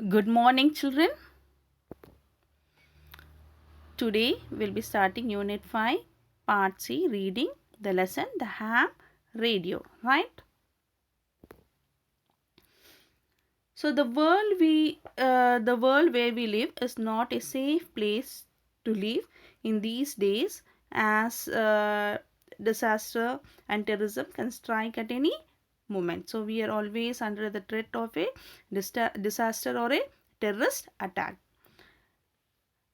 Good morning, children. Today we'll be starting Unit 5, Part C, reading the lesson The Ham Radio, right? So the world where we live is not a safe place to live in these days, as disaster and terrorism can strike at any moment. So we are always under the threat of a disaster or a terrorist attack.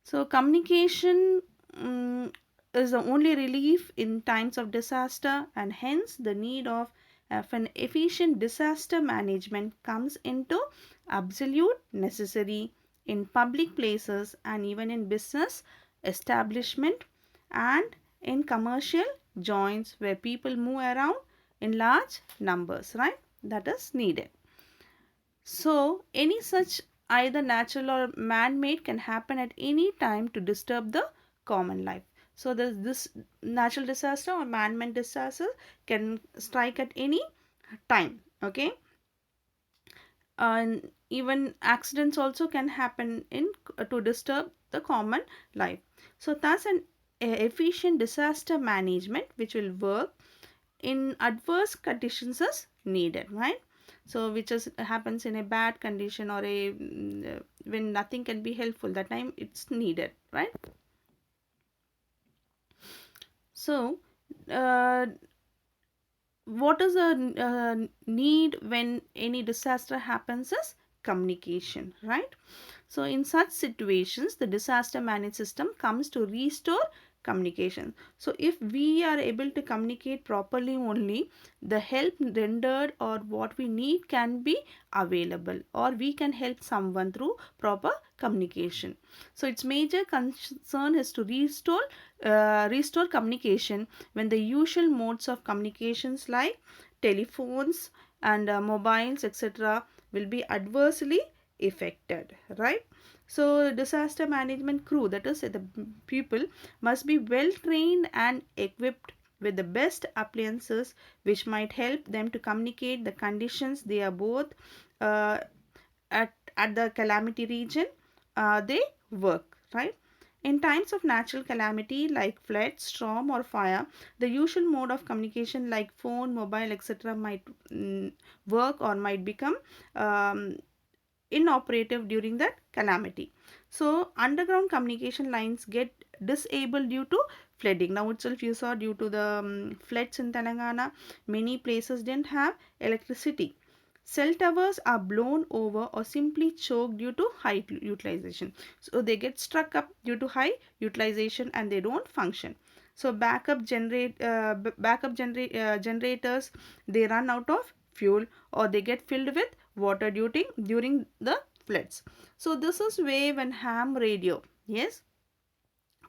So communication is the only relief in times of disaster, and hence the need of an efficient disaster management comes into absolute necessary in public places and even in business establishment and in commercial joints where people move around in large numbers, right? That is needed. So, any such either natural or man-made can happen at any time to disturb the common life. So, this natural disaster or man-made disaster can strike at any time. Okay, and even accidents also can happen in to disturb the common life. So, thus an efficient disaster management which will work in adverse conditions is needed, right? So which is happens in a bad condition or a when nothing can be helpful, that time it's needed, right? So uh, what is a need when any disaster happens is communication, right? So in such situations the disaster management system comes to restore communication. So if we are able to communicate properly, only the help rendered or what we need can be available, or we can help someone through proper communication. So its major concern is to restore communication when the usual modes of communications like telephones and mobiles etc will be adversely affected, right? So disaster management crew, that is the people, must be well trained and equipped with the best appliances which might help them to communicate the conditions they are both uh, at the calamity region they work, right? In times of natural calamity like flood, storm, or fire, the usual mode of communication like phone, mobile, etc., might work or might become um, inoperative during that calamity. So, underground communication lines get disabled due to flooding. Now itself, you saw due to the floods in Telangana, many places didn't have electricity. Cell towers are blown over or simply choked due to high utilization. So they get struck up due to high utilization and they don't function. So generators, they run out of fuel or they get filled with water during the floods. So this is where when ham radio, yes,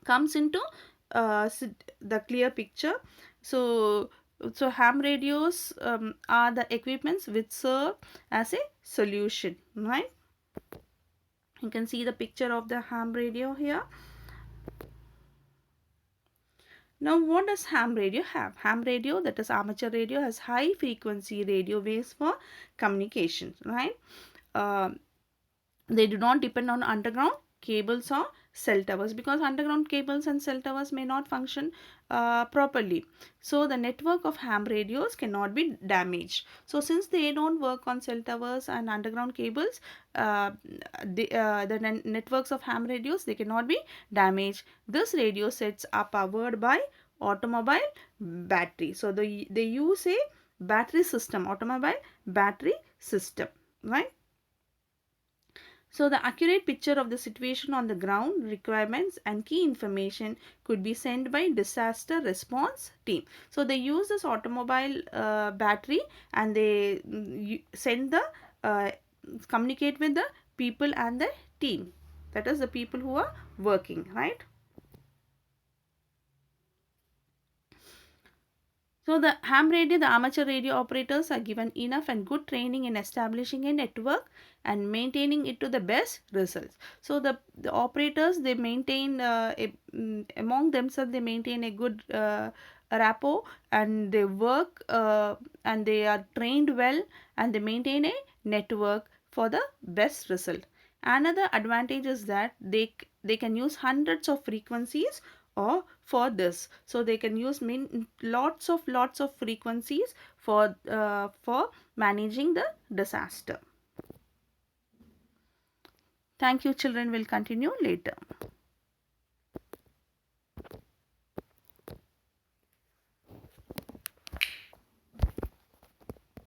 comes into the clear picture. So ham radios are the equipments which serve as a solution, right? You can see the picture of the ham radio here. Now what does ham radio have? Ham radio, that is amateur radio, has high frequency radio waves for communication, right? uh, they do not depend on underground cables or cell towers, because underground cables and cell towers may not function properly. So the network of ham radios cannot be damaged. So since they don't work on cell towers and underground cables, uh, the networks of ham radios, they cannot be damaged. This radio sets are powered by automobile battery. So they use a battery system, automobile battery system, right? So the accurate picture of the situation on the ground, requirements and key information could be sent by disaster response team. So they use this automobile battery and they send the communicate with the people and the team. That is the people who are working, right? So the ham radio, the amateur radio operators are given enough and good training in establishing a network and maintaining it to the best results. So the operators, they maintain among themselves, they maintain a good rapport and they work and they are trained well and they maintain a network for the best result. Another advantage is that they can use hundreds of frequencies or for this, so they can use lots of frequencies for managing the disaster. Thank you children, will continue later.